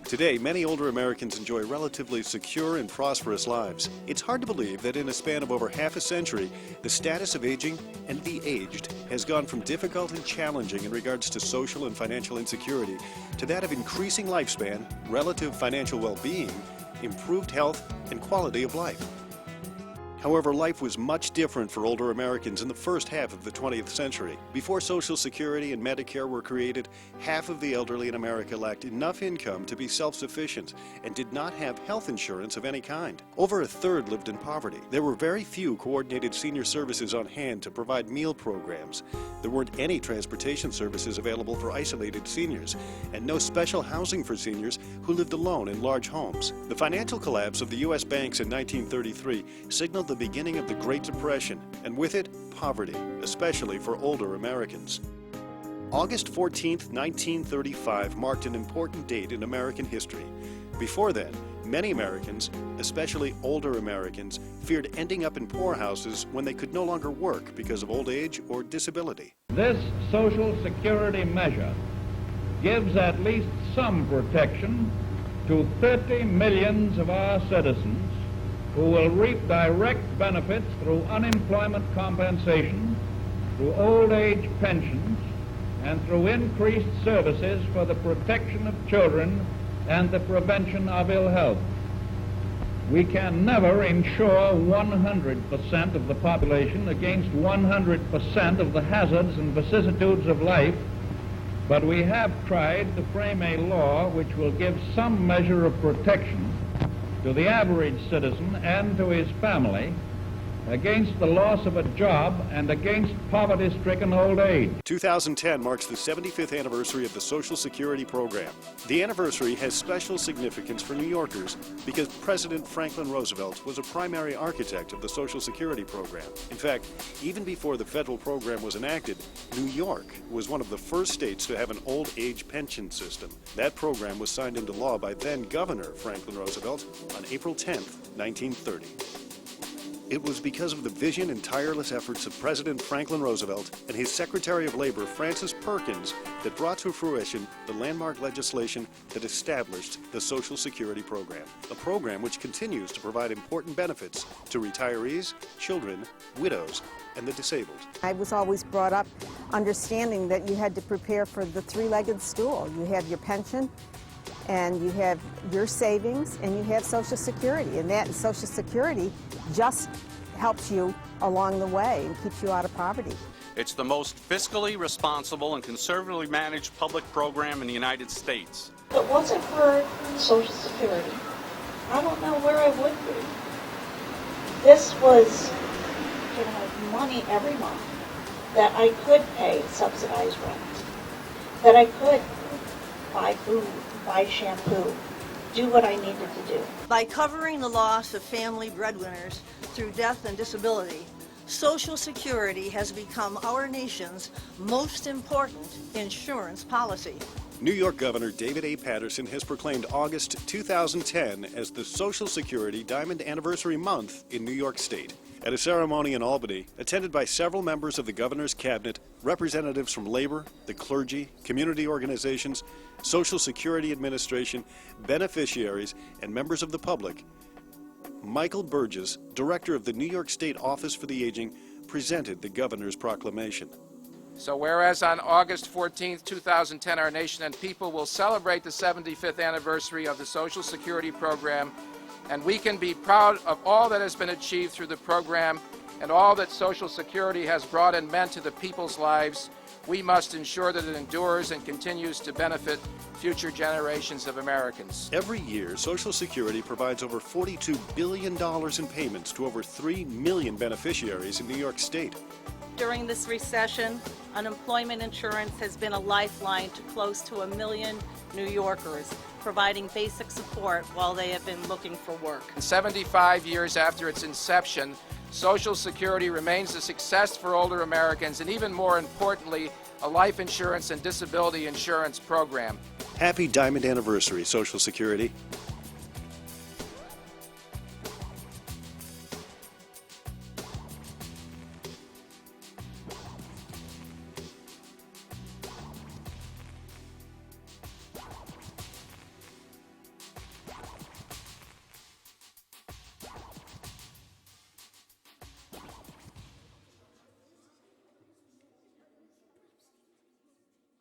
Today, many older Americans enjoy relatively secure and prosperous lives. It's hard to believe that in a span of over half a century, the status of aging and the aged has gone from difficult and challenging in regards to social and financial insecurity to that of increasing lifespan, relative financial well-being, improved health, and quality of life. However, life was much different for older Americans in the first half of the 20th century. Before Social Security and Medicare were created, half of the elderly in America lacked enough income to be self-sufficient and did not have health insurance of any kind. Over a third lived in poverty. There were very few coordinated senior services on hand to provide meal programs. There weren't any transportation services available for isolated seniors, and no special housing for seniors who lived alone in large homes. The financial collapse of the U.S. banks in 1933 signaled the beginning of the Great Depression, and with it, poverty, especially for older Americans. August 14, 1935 marked an important date in American history. Before then, many Americans, especially older Americans, feared ending up in poorhouses when they could no longer work because of old age or disability. This Social Security measure gives at least some protection to 30 million of our citizens who will reap direct benefits through unemployment compensation, through old age pensions, and through increased services for the protection of children and the prevention of ill health. We can never insure 100% of the population against 100% of the hazards and vicissitudes of life, but we have tried to frame a law which will give some measure of protection to the average citizen and to his family against the loss of a job and against poverty-stricken old age. 2010 marks the 75th anniversary of the Social Security program. The anniversary has special significance for New Yorkers because President Franklin Roosevelt was a primary architect of the Social Security program. In fact, even before the federal program was enacted, New York was one of the first states to have an old age pension system. That program was signed into law by then Governor Franklin Roosevelt on April 10, 1930. It was because of the vision and tireless efforts of President Franklin Roosevelt and his Secretary of Labor, Francis Perkins, that brought to fruition the landmark legislation that established the Social Security program, a program which continues to provide important benefits to retirees, children, widows, and the disabled. I was always brought up understanding that you had to prepare for the three-legged stool. You have your pension, and you have your savings, and you have Social Security, and that Social Security just helps you along the way and keeps you out of poverty. It's the most fiscally responsible and conservatively managed public program in the United States. If it wasn't for Social Security, I don't know where I would be. This was, money every month that I could pay subsidized rent, that I could buy food, buy shampoo, do what I needed to do. By covering the loss of family breadwinners through death and disability, Social Security has become our nation's most important insurance policy. New York Governor David A. Paterson has proclaimed August 2010 as the Social Security Diamond Anniversary Month in New York State. At a ceremony in Albany, attended by several members of the governor's cabinet, representatives from labor, the clergy, community organizations, Social Security Administration, beneficiaries, and members of the public, Michael Burgess, director of the New York State Office for the Aging, presented the governor's proclamation. So whereas on August 14, 2010, our nation and people will celebrate the 75th anniversary of the Social Security program, and we can be proud of all that has been achieved through the program and all that Social Security has brought and meant to the people's lives, we must ensure that it endures and continues to benefit future generations of Americans. Every year, Social Security provides over $42 billion in payments to over 3 million beneficiaries in New York State. During this recession, unemployment insurance has been a lifeline to close to 1 million New Yorkers, providing basic support while they have been looking for work. 75 years after its inception, Social Security remains a success for older Americans and, even more importantly, a life insurance and disability insurance program. Happy Diamond Anniversary, Social Security.